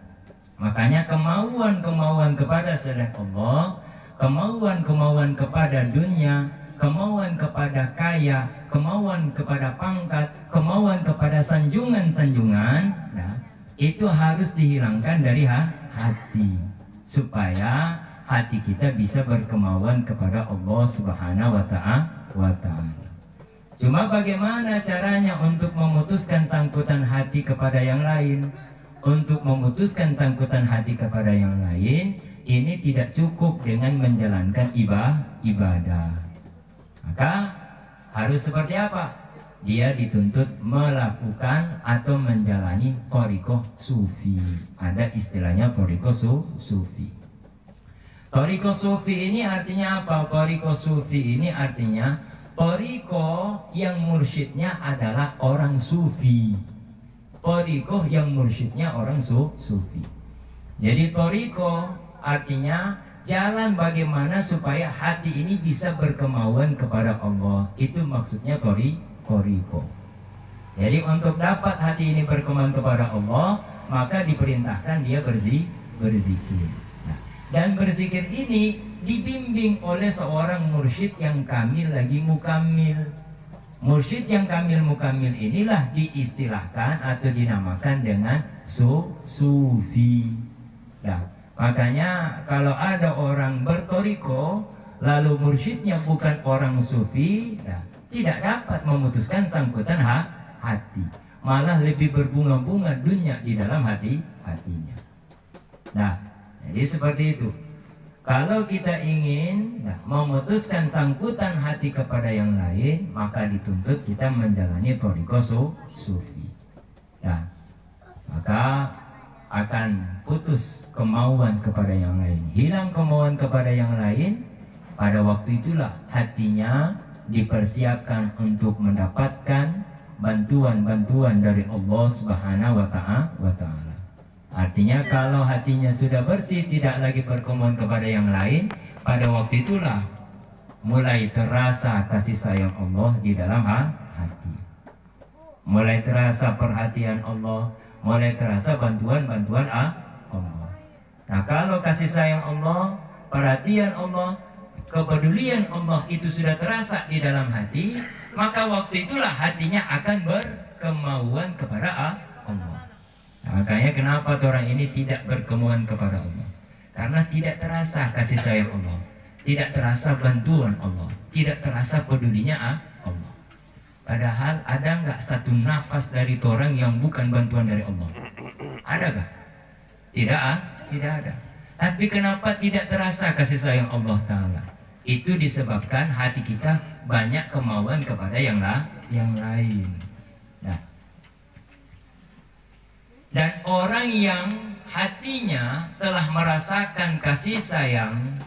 makanya kemauan-kemauan kepada selain Allah, kemauan-kemauan kepada dunia, kemauan kepada kaya, kemauan kepada pangkat, kemauan kepada sanjungan-sanjungan, nah, itu harus dihilangkan dari hati, supaya hati kita bisa berkemauan kepada Allah Subhanahu wa Ta'ala. Cuma bagaimana caranya untuk memutuskan sangkutan hati kepada yang lain? Untuk memutuskan sangkutan hati kepada yang lain, ini tidak cukup dengan menjalankan ibadah. Maka harus seperti apa? Dia dituntut melakukan atau menjalani thariqah sufi. Ada istilahnya thariqah sufi. Thariqah sufi ini artinya apa? Thariqah sufi ini artinya thariqah yang mursyidnya adalah orang sufi. Thariqah yang mursyidnya orang sufi. Jadi thariqah artinya jalan bagaimana supaya hati ini bisa berkemauan kepada Allah. Itu maksudnya thariqah. Jadi untuk dapat hati ini berkemauan kepada Allah, maka diperintahkan dia berzikir. Nah, dan berzikir ini dibimbing oleh seorang mursyid yang kamil lagi mukamil. Mursyid yang kamil mukamil inilah diistilahkan atau dinamakan dengan sufi. Nah, makanya kalau ada orang berthariqah lalu mursyidnya bukan orang sufi, nah, tidak dapat memutuskan sangkutan hati, malah lebih berbunga-bunga dunia di dalam hatinya. Nah, jadi seperti itu. Kalau kita ingin memutuskan sangkutan hati kepada yang lain, maka dituntut kita menjalani thariqah sufi. Nah, maka akan putus kemauan kepada yang lain, hilang kemauan kepada yang lain. Pada waktu itulah hatinya dipersiapkan untuk mendapatkan bantuan-bantuan dari Allah Subhanahu wa Ta'ala. Artinya kalau hatinya sudah bersih, tidak lagi berkemauan kepada yang lain, pada waktu itulah mulai terasa kasih sayang Allah di dalam hati. Mulai terasa perhatian Allah, mulai terasa bantuan-bantuan Allah. Nah, kalau kasih sayang Allah, perhatian Allah, kepedulian Allah itu sudah terasa di dalam hati, maka waktu itulah hatinya akan berkemauan kepada Allah. Nah, makanya kenapa orang ini tidak berkemauan kepada Allah? Karena tidak terasa kasih sayang Allah, tidak terasa bantuan Allah, tidak terasa pedulinya Allah. Padahal ada nggak satu nafas dari orang yang bukan bantuan dari Allah? Adakah? Tidak ada. Tapi kenapa tidak terasa kasih sayang Allah Ta'ala? Itu disebabkan hati kita banyak kemauan kepada yang lain. Nah, dan orang yang hatinya telah merasakan kasih sayang,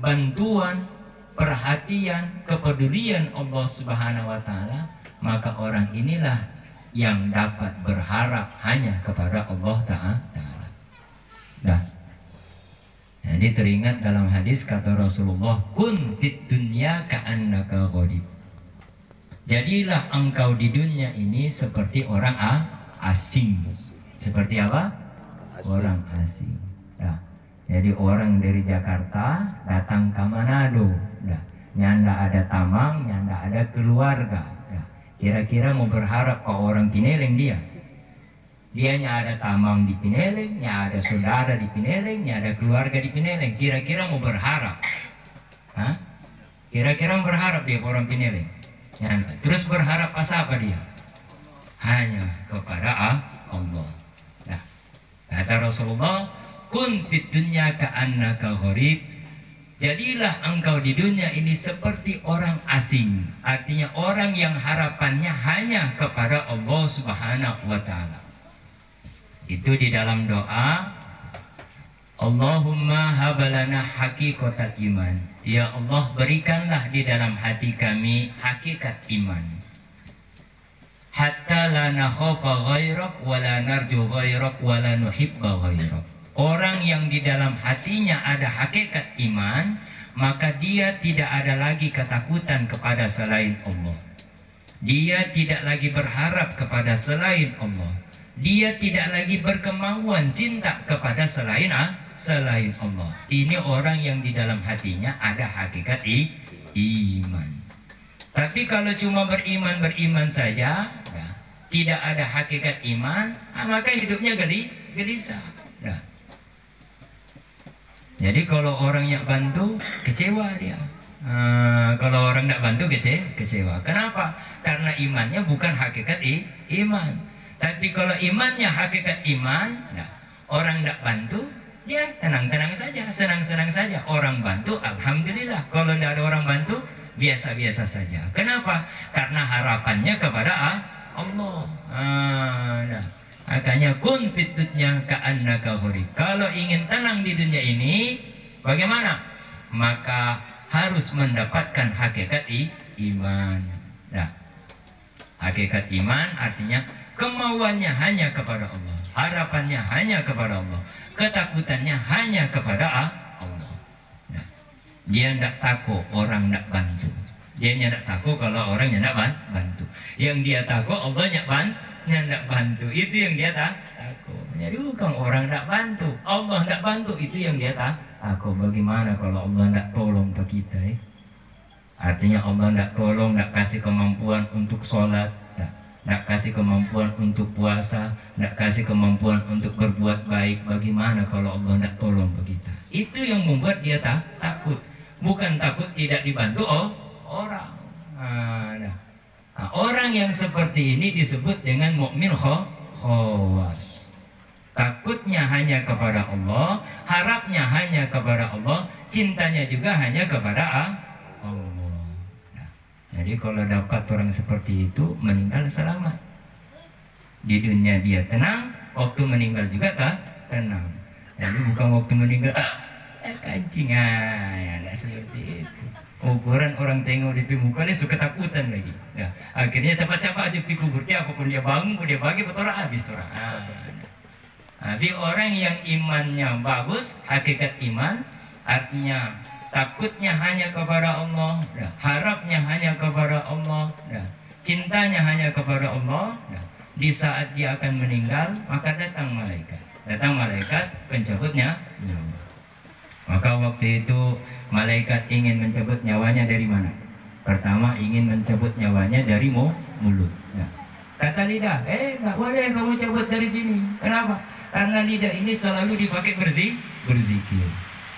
bantuan, perhatian, kepedulian Allah Subhanahu wa Ta'ala, maka orang inilah yang dapat berharap hanya kepada Allah Ta'ala. Nah, jadi teringat dalam hadis kata Rasulullah, kun fid dunya ka'annaka gharib. Jadilah engkau di dunia ini seperti orang asing. Seperti apa? Orang asing. Nah, jadi orang dari Jakarta datang ke Manado. Nah, nyanda ada tamang, nyanda ada keluarga. Nah, kira-kira mau berharap ke orang Pineleng dia? Dianya ada tamang di Pineleng, nya ada saudara di Pineleng, nya ada keluarga di Pineleng. Kira-kira mau berharap? Hah? Kira-kira mau berharap dia ke orang Pineleng? Terus berharap apa dia? Hanya kepada Allah. Nah, kata Rasulullah, kun fid dunya ka'annaka gharib. Jadilah engkau di dunia ini seperti orang asing. Artinya orang yang harapannya hanya kepada Allah Subhanahu wa ta'ala. Itu di dalam doa, Allahumma habalana haqiqatal iman. Ya Allah, berikanlah di dalam hati kami hakikat iman. Hatta la nakhafa ghairak wa la narju ghairak wa la nuhibba ghairak. Orang yang di dalam hatinya ada hakikat iman, maka dia tidak ada lagi ketakutan kepada selain Allah. Dia tidak lagi berharap kepada selain Allah. Dia tidak lagi berkemauan cinta kepada selain Allah. Ini orang yang di dalam hatinya ada hakikat iman. Tapi kalau cuma beriman saja, ya, tidak ada hakikat iman, maka hidupnya gelisah. Nah. Jadi kalau orang yang bantu, kecewa dia. Kalau orang tidak bantu, kecewa. Kenapa? Karena imannya bukan hakikat iman. Tapi kalau imannya hakikat iman, nah, orang tidak bantu, dia tenang-tenang saja, senang-senang saja. Orang bantu, alhamdulillah. Kalau tidak ada orang bantu, biasa-biasa saja. Kenapa? Karena harapannya kepada Allah. Nah. Makanya kun fid dunya ka'annaka gharib. Kalau ingin tenang di dunia ini, bagaimana? Maka harus mendapatkan hakikat iman. Nah, hakikat iman artinya kemauannya hanya kepada Allah, harapannya hanya kepada Allah, ketakutannya hanya kepada Allah. Nah, dia tidak takut orang tidak bantu. Dia tidak takut kalau orangnya tidak bantu. Yang dia takut Allahnya tidak bantu. Itu yang dia takut. Jadi bukan orang tidak bantu, Allah tidak bantu. Itu yang dia takut. Bagaimana kalau Allah tidak tolong ke kita? Artinya Allah tidak tolong, tidak kasih kemampuan untuk sholat, tidak kasih kemampuan untuk puasa, tidak kasih kemampuan untuk berbuat baik. Bagaimana kalau Allah tidak tolong ke kita? Itu yang membuat dia takut. Bukan takut tidak dibantu orang. Nah, orang yang seperti ini disebut dengan mukmin khawas. Takutnya hanya kepada Allah, harapnya hanya kepada Allah, cintanya juga hanya kepada Allah. Nah, jadi kalau dapat orang seperti itu, meninggal selamat. Di dunia dia tenang, waktu meninggal juga tenang. Jadi bukan waktu meninggal kancing, ya tidak seperti itu. Ukuran orang tengok di muka dia suka ketakutan lagi. Ya, akhirnya cepat-cepat aja pergi kubur dia, apapun dia bangun, dia bagi betul habis orang. Tapi orang yang imannya bagus, hakikat iman, artinya takutnya hanya kepada Allah, ya, harapnya hanya kepada Allah, ya, cintanya hanya kepada Allah. Ya. Di saat dia akan meninggal, maka datang malaikat pencabutnya nyawa. Maka waktu itu malaikat ingin mencabut nyawanya dari mana? Pertama ingin mencabut nyawanya dari mulut. Nah, kata lidah, nggak boleh kamu cabut dari sini. Kenapa? Karena lidah ini selalu dipakai berzikir.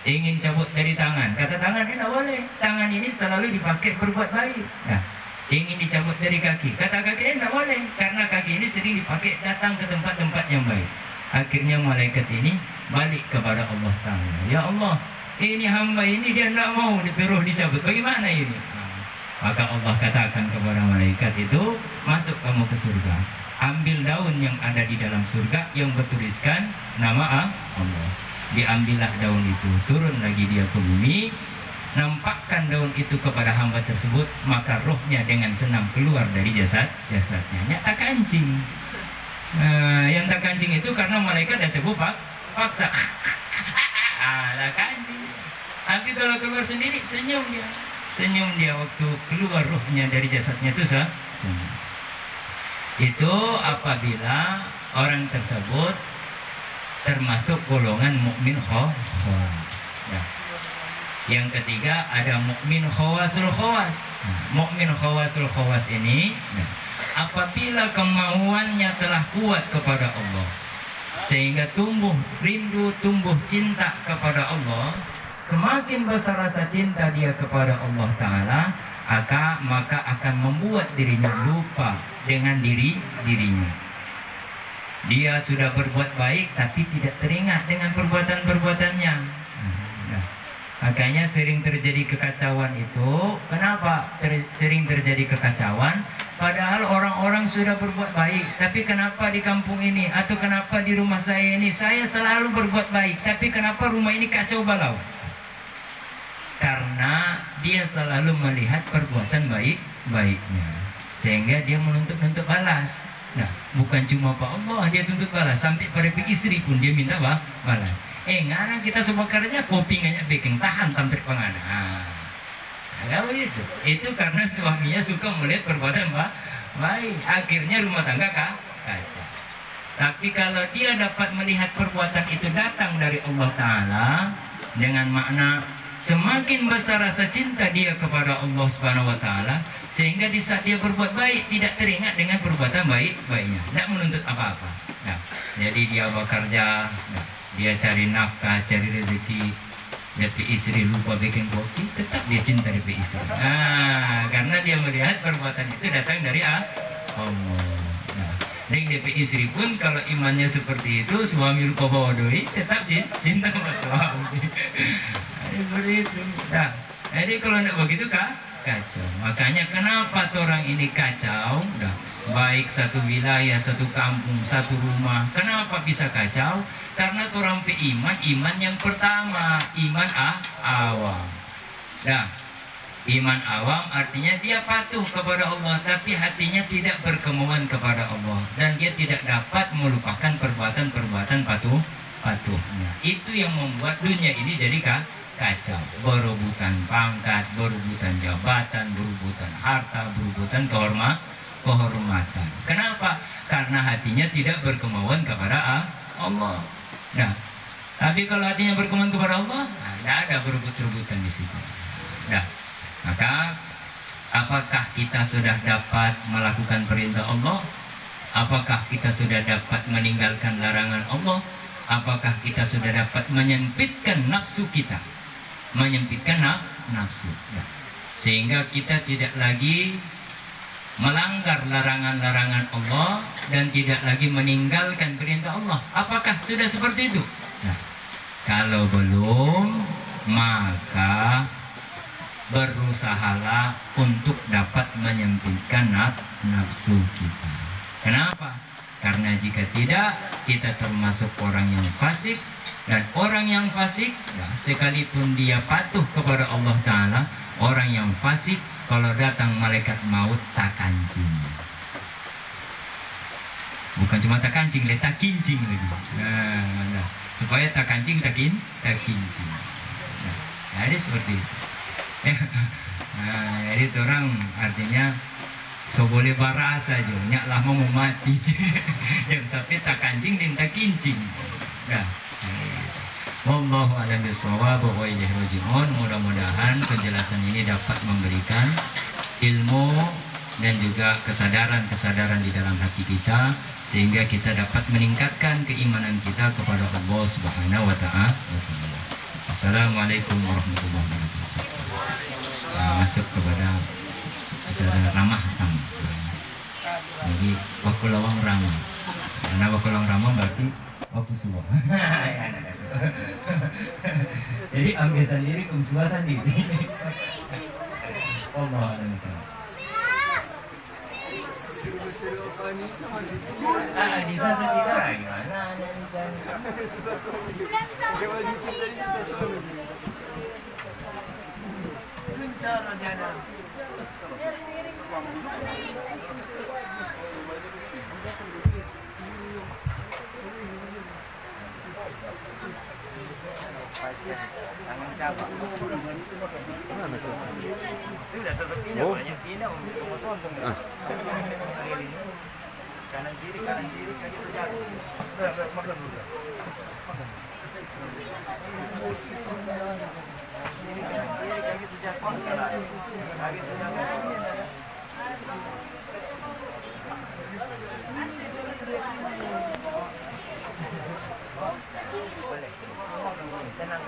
Ingin cabut dari tangan, kata tangan, nggak boleh. Tangan ini selalu dipakai berbuat baik. Nah, ingin dicabut dari kaki, kata kaki, nggak boleh. Karena kaki ini sering dipakai datang ke tempat-tempat yang baik. Akhirnya malaikat ini balik kepada Allah Ta'ala. Ya Allah, ini hamba ini dia tidak mau disuruh dicabut. Bagaimana ini? Maka Allah katakan kepada malaikat itu, masuk kamu ke surga. Ambil daun yang ada di dalam surga yang bertuliskan nama Allah. Diambillah daun itu, turun lagi dia ke bumi, nampakkan daun itu kepada hamba tersebut, maka rohnya dengan senang keluar dari jasadnya. Nyata kancing. Yang tak kancing itu karena malaikat dah cabut paksa. Lah kancing. Tapi kalau keluar sendiri senyum dia waktu keluar rohnya dari jasadnya itu senyum. Itu apabila orang tersebut termasuk golongan mukmin khawas. Ya. Yang ketiga ada mukmin khawasul khawas. Mukmin khawasul khawas ini, apabila kemauannya telah kuat kepada Allah, sehingga tumbuh rindu, tumbuh cinta kepada Allah, semakin besar rasa cinta dia kepada Allah Ta'ala, maka akan membuat dirinya lupa dengan dirinya. Dia sudah berbuat baik tapi tidak teringat dengan perbuatan-perbuatannya. Nah, makanya sering terjadi kekacauan itu. Kenapa sering terjadi kekacauan? Padahal orang-orang sudah berbuat baik. Tapi kenapa di kampung ini atau kenapa di rumah saya ini saya selalu berbuat baik, tapi kenapa rumah ini kacau balau? Karena dia selalu melihat perbuatan baik-baiknya, sehingga dia menuntut balas. Nah, bukan cuma Pak Allah dia tuntut balas, sampai pada istri pun dia minta balas. Ngarang kita semua kerja kopi nggak bikin tahan sampai pengana. Nah, begitu. Itu karena suaminya suka melihat perbuatan baik. Akhirnya rumah tangga kacau. Tapi kalau dia dapat melihat perbuatan itu datang dari Allah Ta'ala dengan makna semakin besar rasa cinta dia kepada Allah Subhanahu wa Ta'ala, sehingga di saat dia berbuat baik tidak teringat dengan perbuatan baiknya, tidak menuntut apa-apa. Nah, jadi dia bekerja, dia cari nafkah, cari rezeki, jadi istri lupa bikin kopi, tetap dia cinta dari istri. Karena dia melihat perbuatan itu datang dari Allah. Nah, dan DP istri pun kalau imannya seperti itu, suami lupa bawa duit, tetap cinta sama suami. Begitu. Nah, jadi kalau tidak begitu kacau. Makanya kenapa orang ini kacau? Nah, baik satu wilayah, satu kampung, satu rumah. Kenapa bisa kacau? Karena orang iman yang pertama, iman awam. Nah, iman awam artinya dia patuh kepada Allah, tapi hatinya tidak berkemauan kepada Allah, dan dia tidak dapat melupakan perbuatan-perbuatan patuhnya. Itu yang membuat dunia ini jadi kacau. Berebutan pangkat, berebutan jabatan, berebutan harta, berebutan kehormatan. Kenapa? Karena hatinya tidak berkemauan kepada Allah. Nah, tapi kalau hatinya berkemauan kepada Allah, tidak ada berebut-rebutan di situ. Nah, maka apakah kita sudah dapat melakukan perintah Allah? Apakah kita sudah dapat meninggalkan larangan Allah? Apakah kita sudah dapat menyempitkan nafsu kita? Menyempitkan nafsu. Nah, sehingga kita tidak lagi melanggar larangan-larangan Allah dan tidak lagi meninggalkan perintah Allah. Apakah sudah seperti itu? Nah, kalau belum, maka berusahalah untuk dapat menyempitkan nafsu kita. Kenapa? Karena jika tidak, kita termasuk orang yang fasik. Dan orang yang fasik, sekalipun dia patuh kepada Allah Ta'ala, orang yang fasik, kalau datang malaikat maut tak kancing. Bukan cuma tak kancing, tak kincing lagi. Nah, supaya tak kancing, tak kincing. Nah, jadi seperti itu. Nah, jadi orang artinya so boleh barasa aja, nyak lama mau mati. Jangan sampai tak kancing dan tak kincing. Nah, wallahu a'lam bishawab wa ilaihi raji'un. Mudah-mudahan penjelasan ini dapat memberikan ilmu dan juga kesadaran di dalam hati kita, sehingga kita dapat meningkatkan keimanan kita kepada Allah Subhanahu wa Ta'ala. Assalamualaikum warahmatullahi wabarakatuh. Masuk kepada acara ramah tamu. Jadi waktu lawang ramah. Karena waktu lawang ramah berarti waktu subuh. Jadi ambil sendiri, kumsuah sendiri. Oh, mau ada misalnya. Nisa sendiri gimana? Tangan cabang. Itu udah tersepinya banyak pindah semua sombong. Kanan kiri kaki terjatuh. Makan dulu. Kiri kaki sejatuh. Kaki sejatuh. Tenang.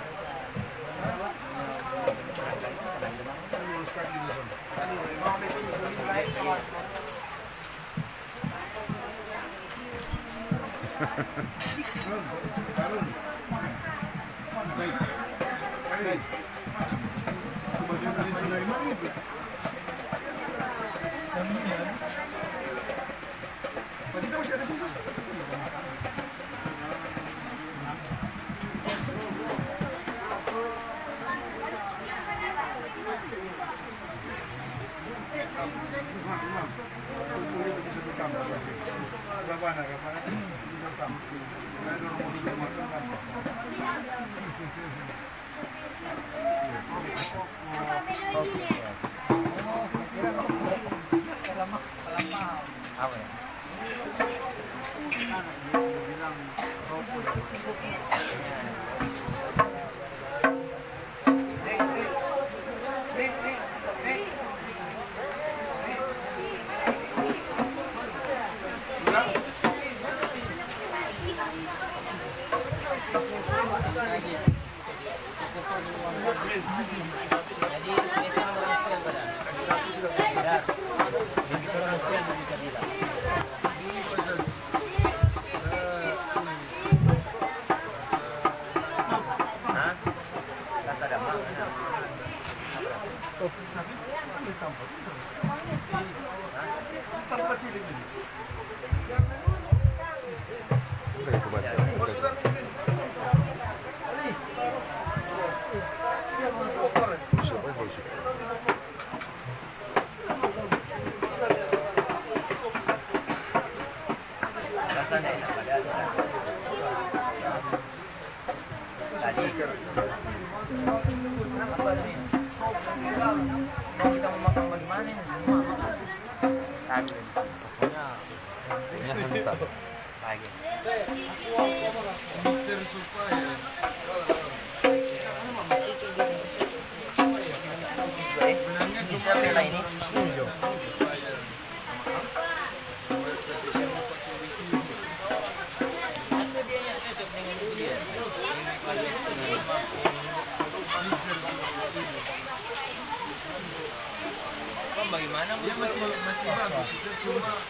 Bagaimana? Dia masih bagus, itu cuma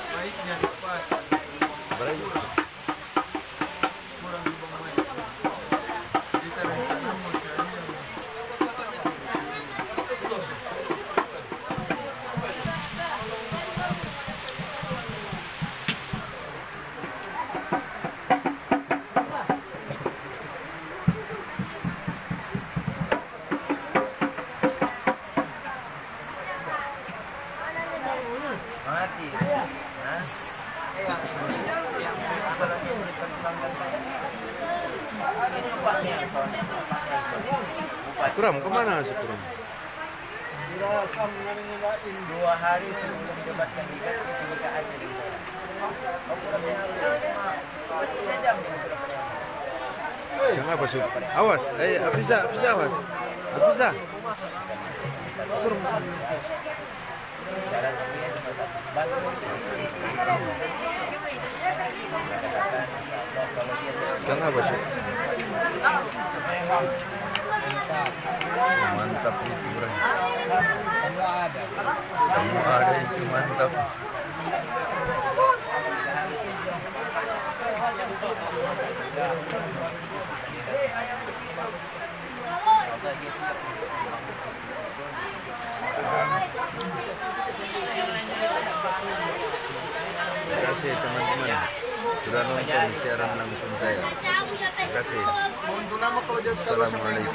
baiknya pas. Kurang di bawah. Kita rencana mau cari yang Kuram, kemana si Kuram? Direkam ngelain 2 hari sebelum debat kandidat itu juga aja di sana. Yang apa sih? Awas, Afisa awas. Afisa. Suruh masuk. Yang apa sih? Mantap itu bro. Semua ada itu mantap. Terima kasih teman-teman sudah nonton siaran langsung saya. Terima kasih. Assalamualaikum.